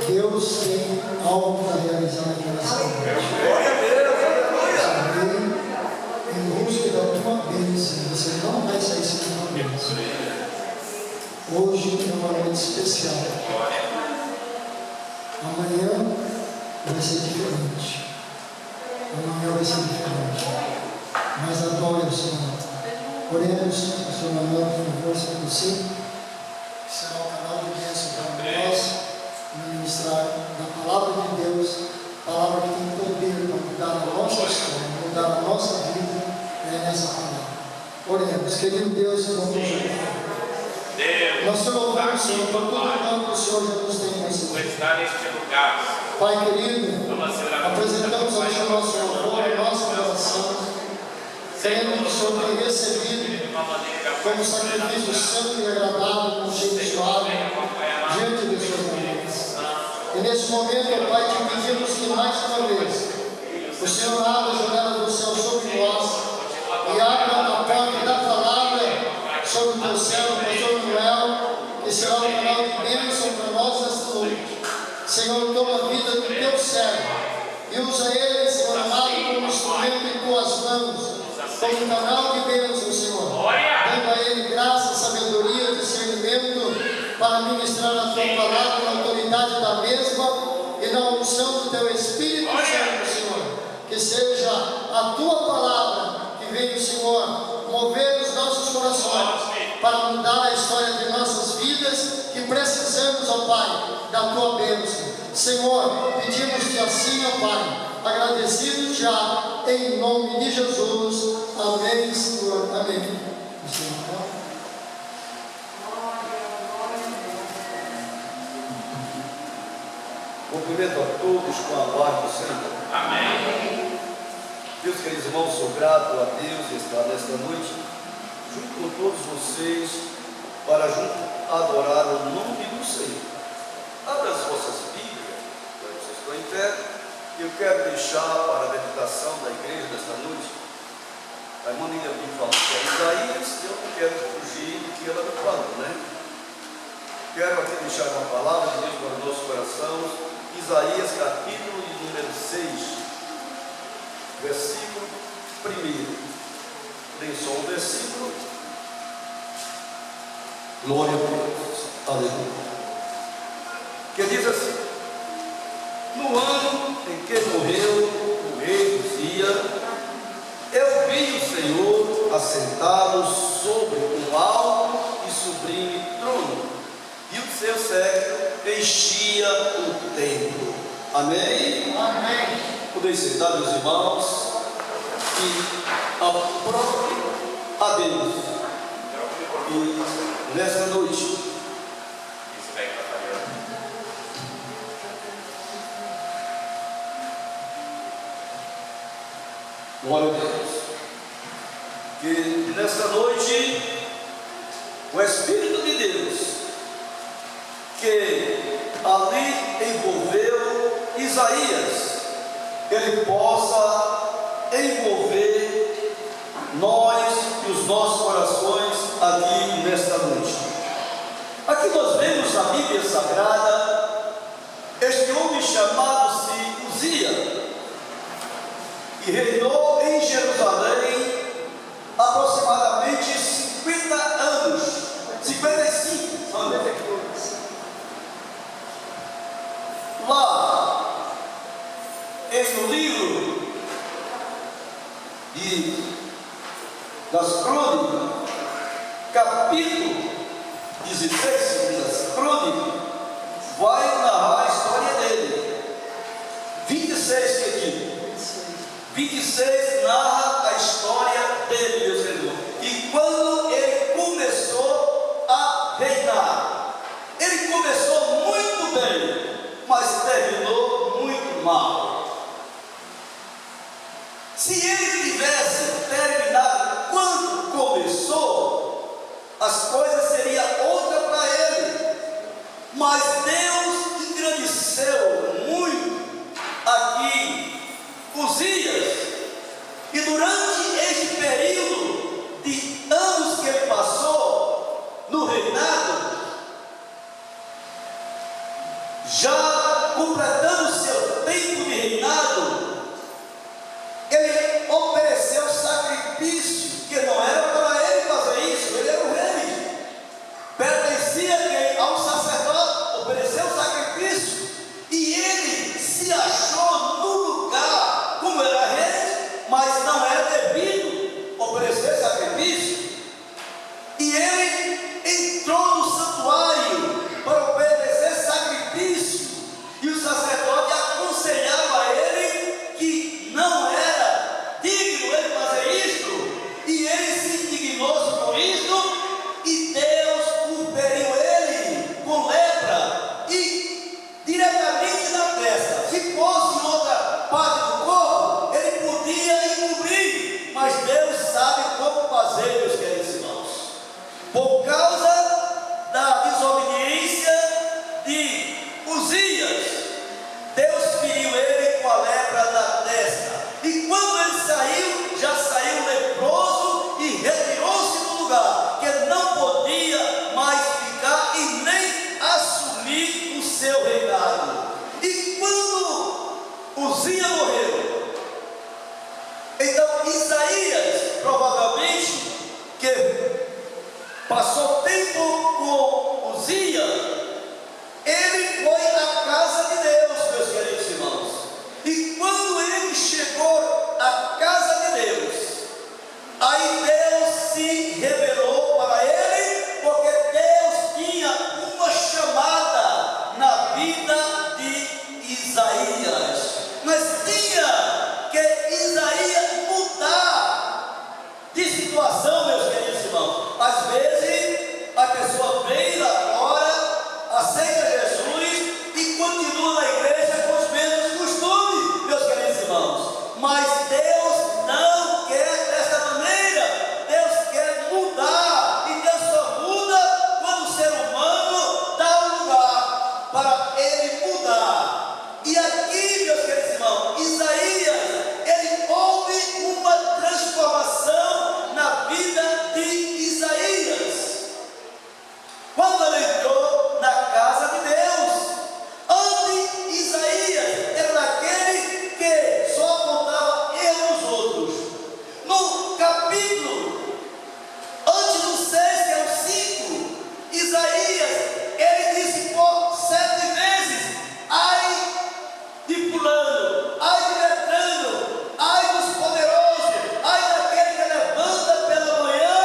Deus tem algo para realizar nessa noite. Em busca da tua bênção, você não vai sair sem uma bênção. Hoje é uma noite especial. Amanhã vai ser diferente. Amanhã vai ser diferente. Mas adore o Senhor. Oremos, Senhor amado, por favor, se você será um canal de bênção para nós, ministrar da palavra de Deus, palavra que tem poder para mudar a nossa história, mudar a nossa vida, nessa palavra. Oremos, querido Deus, vamos orar. Nós te louvamos, Senhor, por tudo que o Senhor já nos tem ensinado. Pai querido, apresentamos ao Senhor nosso louvor, nosso coração, querendo que o Senhor tenha recebido como sacrifício santo e agradável, com cheiro suave, diante de suas mãos. E nesse momento, Pai, te pedimos que mais uma vez o Senhor abra a janela do céu sobre nós e abra a porta da palavra sobre o teu céu, pastor Noel, que será um canal de bênção para nós nesta noite. Senhor, toma a vida do teu servo e usa ele, Senhor amado, como instrumento em tuas mãos, como canal de bênção, Senhor. Dando a ele graça, sabedoria, discernimento para ministrar a tua palavra na autoridade da mesma e na unção do teu Espírito Santo, Senhor. Que seja a tua palavra que venha, Senhor, mover os nossos corações para mudar a história de nossas vidas, que precisamos, ó Pai, da tua bênção. Senhor, pedimos-te assim, ó Pai, agradecidos já, em nome de Jesus. Amém, Senhor. Amém. Cumprimento a todos com a paz do Senhor. Amém. Meus queridos irmãos, sou grato a Deus de estar nesta noite junto com todos vocês para junto adorar o nome do Senhor. Abra as vossas Bíblias, vocês estão em pé. Eu quero deixar para a meditação da igreja desta noite. A irmã Lídia me falou que é Isaías, eu não quero fugir do que ela me falou, né? Quero aqui deixar uma palavra de Deus para o nosso coração. Isaías capítulo de número 6, versículo 1. Tem só um versículo. Glória a Deus. Aleluia. Que diz assim: no ano em que morreu o rei Uzia, eu vi o Senhor assentado sobre um alto e sublime trono, e o seu séquito enchia o templo. Amém? Amém. Podeis sentar, meus irmãos, e aprove a Deus. E nesta noite, glória a Deus, que nesta noite o Espírito de Deus que ali envolveu Isaías, ele possa envolver nós e os nossos corações aqui nesta noite. Aqui nós vemos na Bíblia Sagrada este homem chamado-se Uzia, que reinou em Jerusalém aproximadamente 50 anos, 55 anos. Lá, no livro das Crônicas, capítulo 16 das Crônicas, vai narrar a história dele. 26 que aqui. 26 narra a história dele, meus irmãos. E quando ele começou a reinar, ele começou muito bem, mas terminou muito mal. Se ele tivesse terminado quando começou, as coisas seriam outras para ele. Mas Deus engrandeceu muito aqui Uzias, e durante este período de anos que ele passou no reinado, já completando o seu tempo de reinado, ele ofereceu sacrifício, que não era para ele fazer isso, ele era o rei. Pertencia que ao sacerdote, ofereceu sacrifício, e ele se achou no lugar, como era rei, mas não era devido oferecer sacrifício. E ele entrou no santuário para oferecer sacrifício, e o sacerdote aconselhava a ele que não era digno ele fazer isto, e ele se indignou por isto, e Deus o feriu ele com lepra, e diretamente na testa. Se fosse em outra parte do corpo, ele podia encobrir, mas Deus sabe como fazer, meus queridos irmãos. Por causa da desobediência de Uzias, Deus feriu ele com a lepra da testa, e quando ele saiu, já saiu leproso e retirou-se do lugar, que ele não podia mais ficar e nem assumir o seu reinado. E quando Uzias morreu, então Isaías, provavelmente, que passou tempo com Uzias, ele foi à casa de Deus, meus queridos irmãos. E quando ele chegou à casa de Deus, aí Deus se revelou para ele, porque Deus tinha uma chamada na vida de Isaías. Mas tinha que Isaías mudar de situação, meus queridos irmãos. Às vezes a pessoa vem lá fora, aceita Jesus e continua na igreja com os mesmos costumes, meus queridos irmãos. Mas Deus não quer dessa maneira. Deus quer mudar, e Deus só muda quando o ser humano dá um lugar para ele mudar. E aqui, meus queridos irmãos, Isaías, ele houve uma transformação na vida de Isaías. Quando ele entrou na casa de Deus, antes Isaías era daquele que só apontava erro nos outros. No capítulo, antes do 6, que é o 5, Isaías, ele disse por 7 vezes: ai de fulano, ai de Beltrano, ai dos poderosos, ai daquele que levanta pela manhã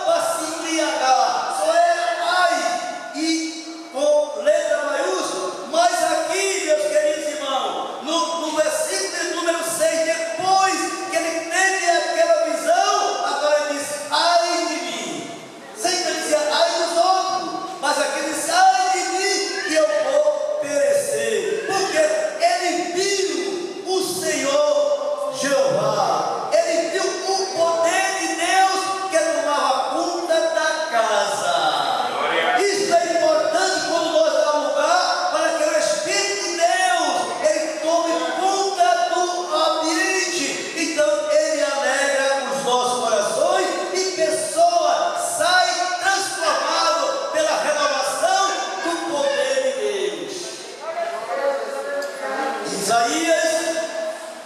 para se embriagar. Só era ai, e com letra maiúscula. Mas aqui, meus queridos irmãos, no versículo de número 6, depois que ele teve aquela visão, agora ele diz: ai de mim. Sempre dizia ai dos outros, mas aqui ele diz: ai de mim, que eu vou perecer. Porque ele viu o Senhor Jeová, ele viu o poder de Deus que tomava conta da casa. Isso é importante quando nós damos lugar para que o Espírito de Deus ele tome conta do ambiente. Então ele alegra os nossos corações, e pessoa sai transformado pela renovação do poder de Deus. Isaías,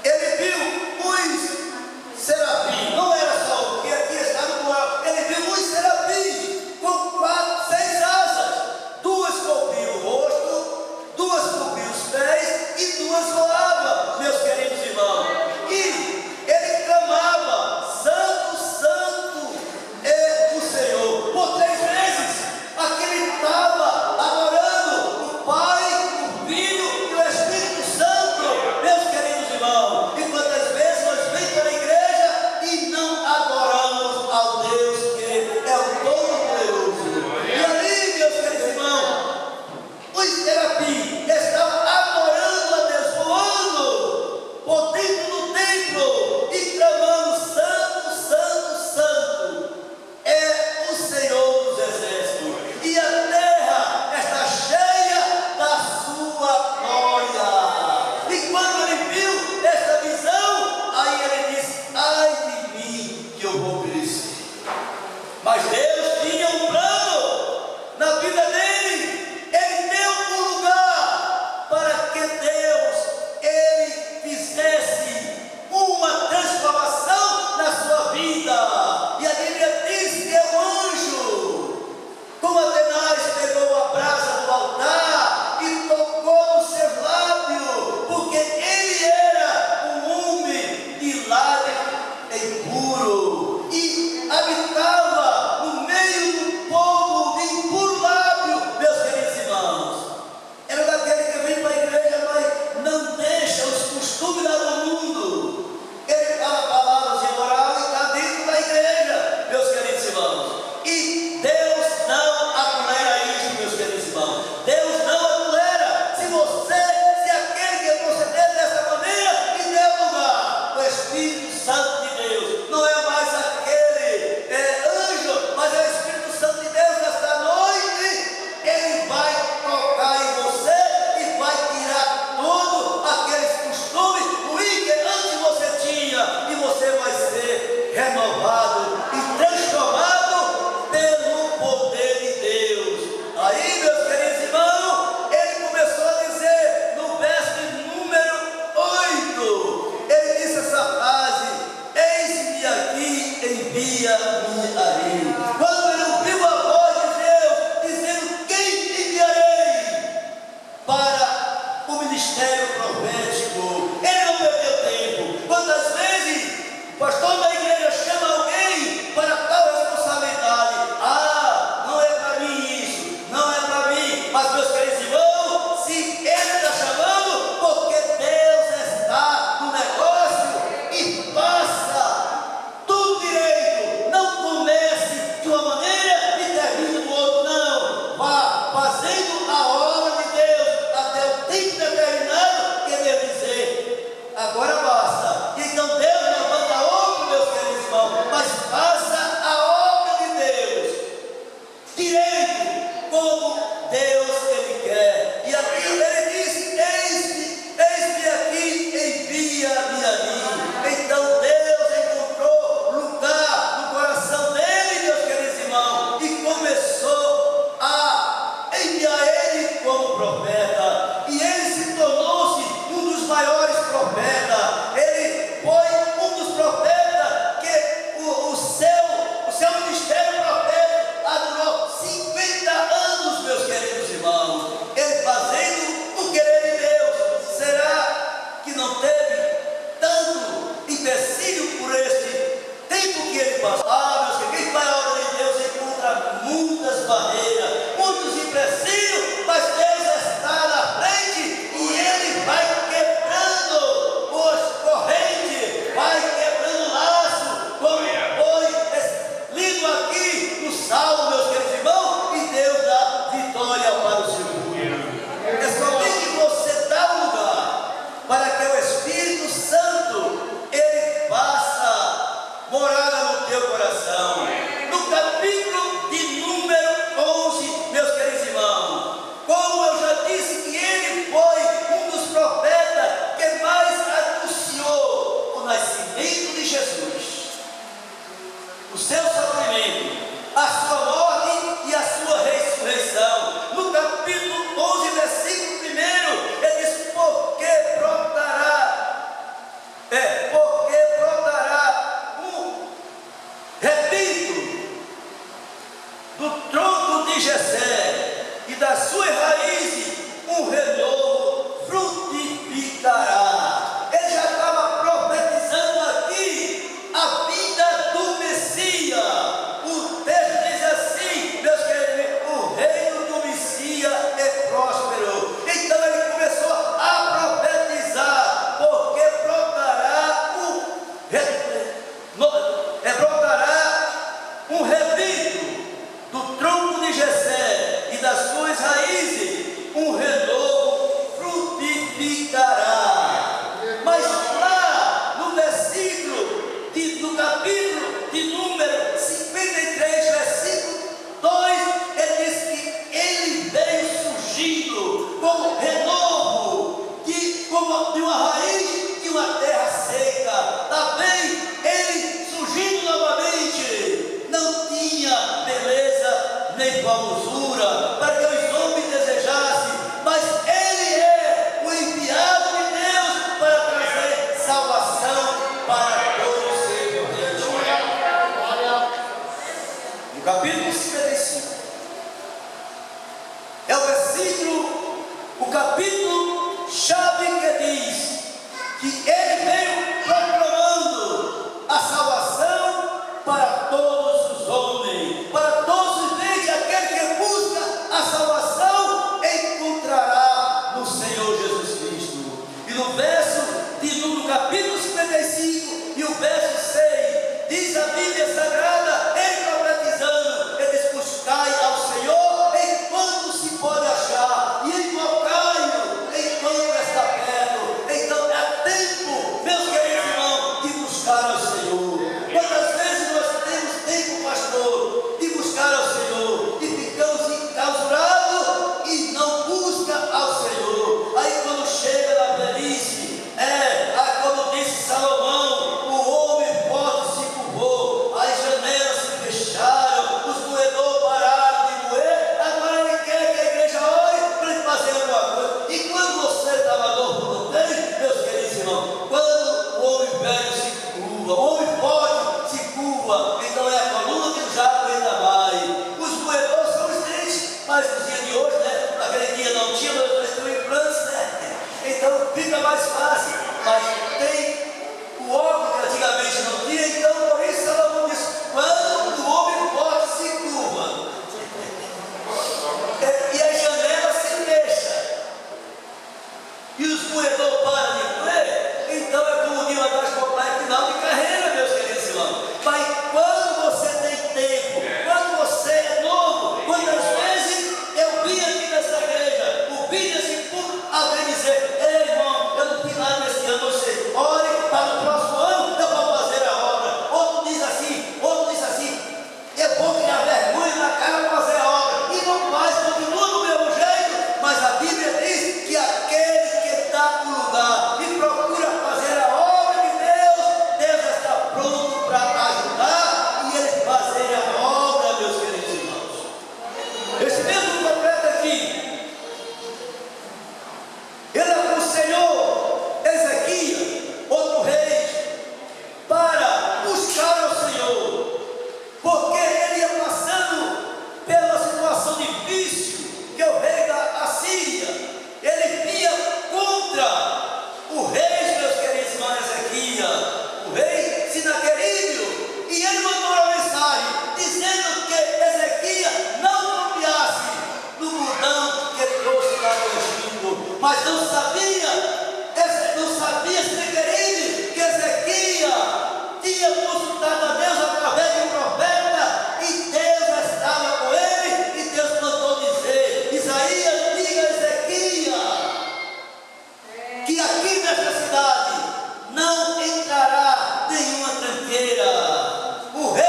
ele viu os serafins, não era só o que aqui está no plural, ele viu os serafins com 6 asas, 2 cobriam o rosto, 2 cobriam os pés e 2 voavam, meus queridos irmãos. E ele clamava: santo, santo é o Senhor, por 3 vezes. Aqui ele estava adorando o Pai, o Filho e o Espírito Santo. ministério profético. Ele não perdeu tempo. Quantas vezes o pastor da igreja chama alguém para tal responsabilidade? Ah, não é para mim isso, não é para mim. Mas, meus queridos irmãos, se ele está chamando, porque Deus está no negócio e faça tudo direito. Não comece de uma maneira e termine do outro, não. Vá fazendo a obra de Deus até o tempo determinado que Deus dizer, agora basta. Então Deus levanta outro, meus queridos irmãos, mas faça a obra de Deus direito, como Deus ele quer. E aqui ele diz: eis-me aqui, envia-me a mim. Então Deus encontrou lugar no coração dele, meus queridos irmãos, e começou a enviar ele como profeta. E ele se tornou-se um dos maiores profetas. Ele foi um dos profetas que o seu ministério profético durou 50 anos, meus queridos irmãos. Ele fazendo o querer de Deus. Será que não teve tanto empecilho por este tempo que ele passou? Ah, meus queridos, quem faz a obra de Deus encontra muitas barreiras, muitos empecilhos, mas Deus está na frente e ele vai quebrando os correntes, vai quebrando laço, como foi lido aqui no Salmo, meus queridos irmãos, e Deus dá vitória para o seu povo. É somente você dar um lugar para que o Espírito Santo ele faça morada no teu coração. No capítulo de número 11, meus queridos irmãos, como eu já disse que ele foi um dos profetas que mais anunciou o nascimento de Jesus, o seu sofrimento, a sua morte e a sua ressurreição. No capítulo 11, versículo 1, ele diz: porque brotará um repito do tronco de Jessé, e das suas raízes um renovo frutificará. Ele já estava profetizando aqui a vida do Messias. O texto diz assim, meus queridos: o reino do Messias é próspero. Então ele começou a profetizar, porque brotará um rebento do tronco de Jessé, e das suas raízes um renovo frutificará. Mas lá no versículo do capítulo de número 53, versículo 2, ele diz que ele veio surgindo como renovo, como de uma raiz de uma terra seca. Também ele surgindo novamente, não tinha beleza nem formosura para que os homens desejassem, mas ele é o enviado de Deus para trazer salvação para todos os seus reinos. No capítulo 55, é o capítulo chave que diz que ele veio proclamando a salvação para todos os homens, para todos os desde aquele que busca a salvação encontrará no Senhor Jesus Cristo. E no capítulo 55 e o verso 6, diz a Bíblia Sagrada, ele profetizando, ele diz: buscai ao Senhor enquanto se pode achar, e invocai-o enquanto está perto. Então é tempo, meus queridos irmãos, de buscar ao Senhor. Quantas vezes nós temos tempo, pastor, de buscar ao Senhor e ficamos enclausurados e não busca ao Senhor? Aí quando chega na velhice, como disse Salomão, o homem forte se curvou, as janelas se fecharam, os moedores pararam de moer. Agora ele quer que a igreja ore para ele fazer alguma coisa. E quando você estava novo no tempo, meus queridos irmãos, quando o homem velho se curva, o homem forte se curva, então é a coluna que já aguenta mais. Os moedores são os tristes, mas no dia de hoje, naquele dia não tinha, mas nós temos implantes, e os moedores param de colher, então é como diz uma das populares, final de carreira, meus queridos irmãos. Mas quando você tem tempo, quando você é novo, quantas vezes eu vim aqui nessa igreja, ouvi esse público, alguém dizer: ei irmão, eu não fiz nada nesse ano, você ore para o próximo ano, eu vou fazer a obra. Outro diz assim, é bom criar vergonha na cara para fazer a obra, e não faz, continua do mesmo jeito. Mas a Bíblia diz que aquele que está no lugar e procura fazer a obra de Deus, Deus está pronto para ajudar e ele fazer a obra, meus queridos irmãos. Esse mesmo profeta aqui, ele aconselhou Ezequias, outro rei, para buscar ao Senhor, porque ele ia passando pela situação difícil que o rei da Assíria, ele vinha contra o rei, meus queridos irmãos, Ezequias, o rei Sinaqueribe, e ele mandou uma mensagem dizendo que Ezequias não confiasse no bordão que ele trouxe lá do Egito, mas não sabia Sinaqueribe que Ezequias tinha consultado a Deus através de um profeta, e Deus estava com ele, e Deus mandou dizer: Isaías, diga a Ezequias que aqui nesta cidade não entrará nenhuma tranqueira. O rei,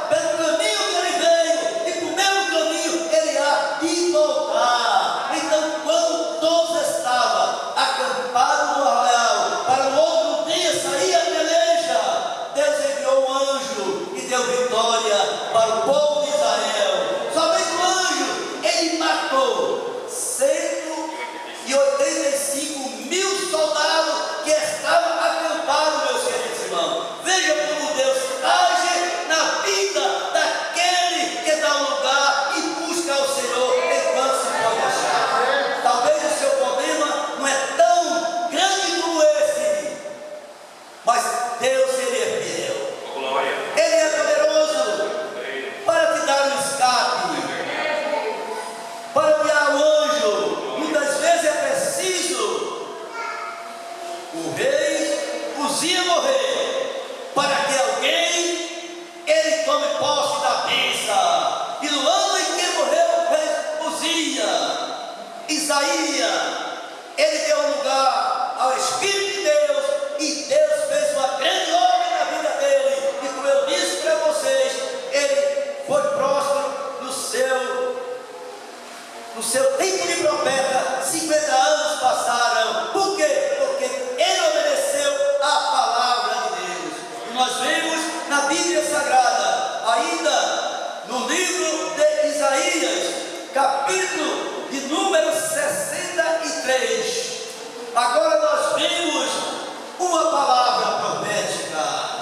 pelo caminho que ele veio, e pelo mesmo caminho ele há de voltar. Então, quando todos estavam acampados no arraial, para o outro dia sair a peleja, Deus enviou um anjo e deu vitória para o povo de Israel. Somente o anjo, ele matou 185 mil soldados que estavam acampados, meus queridos irmãos. Veja como Deus age na vida daquele que dá um lugar e busca ao Senhor enquanto se pode achar. Talvez o seu problema não é tão grande como esse, mas Deus, ele é fiel. Ele é poderoso para te dar um escape, para enviar o anjo. Muitas vezes é preciso o rei Uzias morrer para que alguém ele tome posse da bênção. E no ano em que morreu o rei Uzias, Isaías, ele deu lugar ao Espírito de Deus, e Deus fez uma grande obra na vida dele. E como eu disse para vocês, ele foi próspero no seu tempo de profeta. 50 anos passaram. Por quê? Porque ele obedeceu a palavra de Deus. E nós vemos na Bíblia Sagrada, ainda no livro de Isaías, capítulo de número 63. Agora nós vemos uma palavra profética.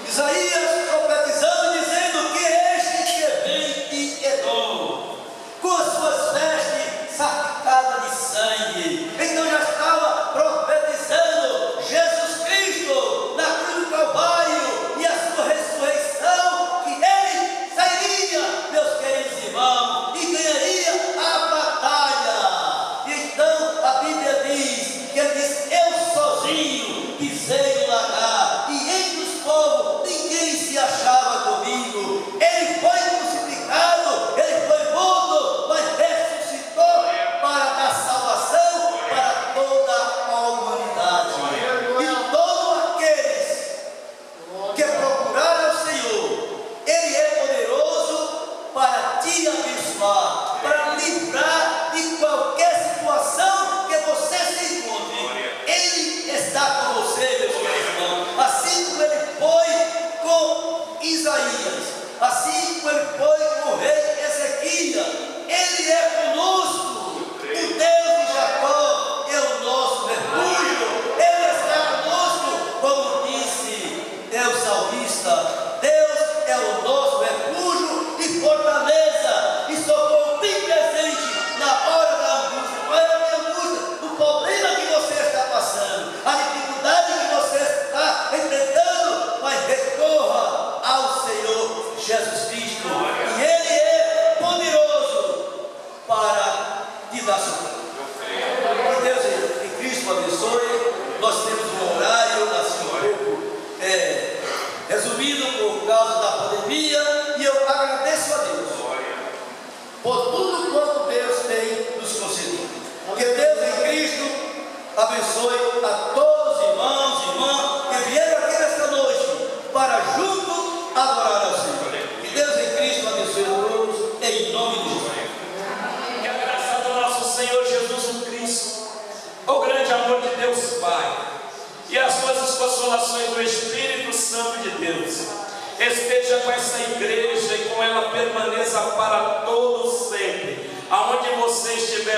Isaías profetizando, dizendo que este que vem de Edom, com as suas vestes salpicadas de sangue. Então já estava profetizando Jesus Cristo na cruz do Calvário e a sua ressurreição, que ele sairia, meus queridos irmãos, e ganharia a batalha. E então a Bíblia diz que ele diz: eu sozinho pisei o lagar, e entre os povos ninguém se achava comigo. Ele foi crucificado, ele foi morto, mas ressuscitou para dar salvação para toda a humanidade. E todos aqueles que procuraram ao Senhor, ele é poderoso para te abençoar, para livrar de qualquer situação que você se encontre. Ele está com você, meus queridos irmãos, assim como ele foi com Isaías, assim como ele foi com o rei Ezequias. Ele é conosco. O Deus de Jacó é o nosso refúgio. Ele está conosco, como disse Deus salmista. Deus é o nosso refúgio e fortaleza, e socorro bem presente na hora da angústia. Qual é a minha angústia? O problema que você está passando, a dificuldade que você está enfrentando, mas recorra ao Senhor Jesus Cristo, e Ele é poderoso para te dar socorro. amor de Deus Pai e as doces consolações do Espírito Santo de Deus esteja com essa igreja e com ela permaneça para todos sempre, aonde você estiver